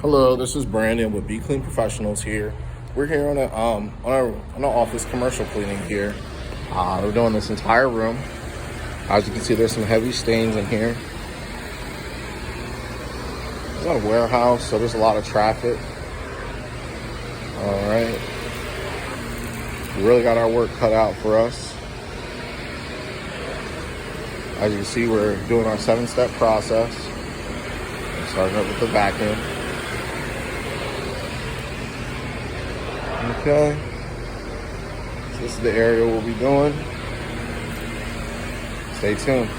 Hello, this is Brandon with Be Clean Professionals here. We're here on an office commercial cleaning here. We're doing this entire room. As you can see, there's some heavy stains in here. It's not a warehouse, so there's a lot of traffic. All right. We really got our work cut out for us. As you can see, we're doing our 7-step process. We're starting up with the vacuum. Okay, so this is the area we'll be doing. Stay tuned.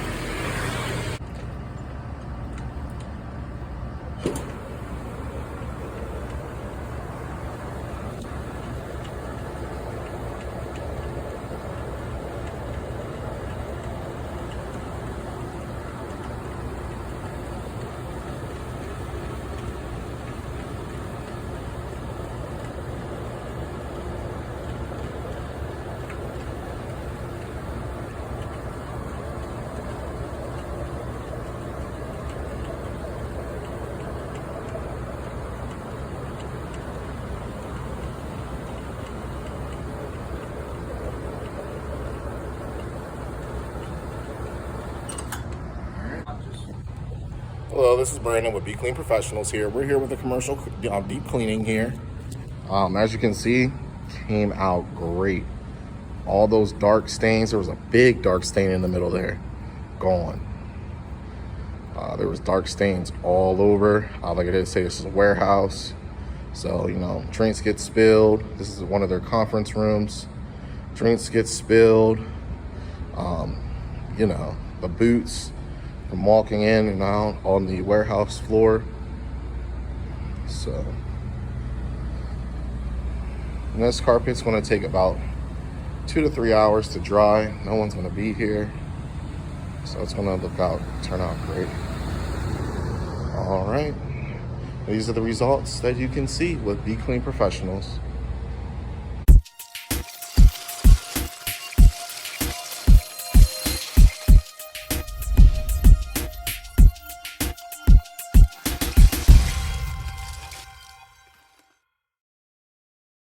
Hello, this is Brandon with Be Clean Professionals here. We're here with the commercial deep cleaning here. As you can see, came out great. All those dark stains, there was a big dark stain in the middle there, gone. There was dark stains all over. Like I did say, this is a warehouse. So, drinks get spilled. This is one of their conference rooms. Drinks get spilled. The boots from walking in and out on the warehouse floor. So, and this carpet's gonna take about 2 to 3 hours to dry. No one's gonna be here. So it's gonna turn out great. All right. These are the results that you can see with Be Clean Professionals.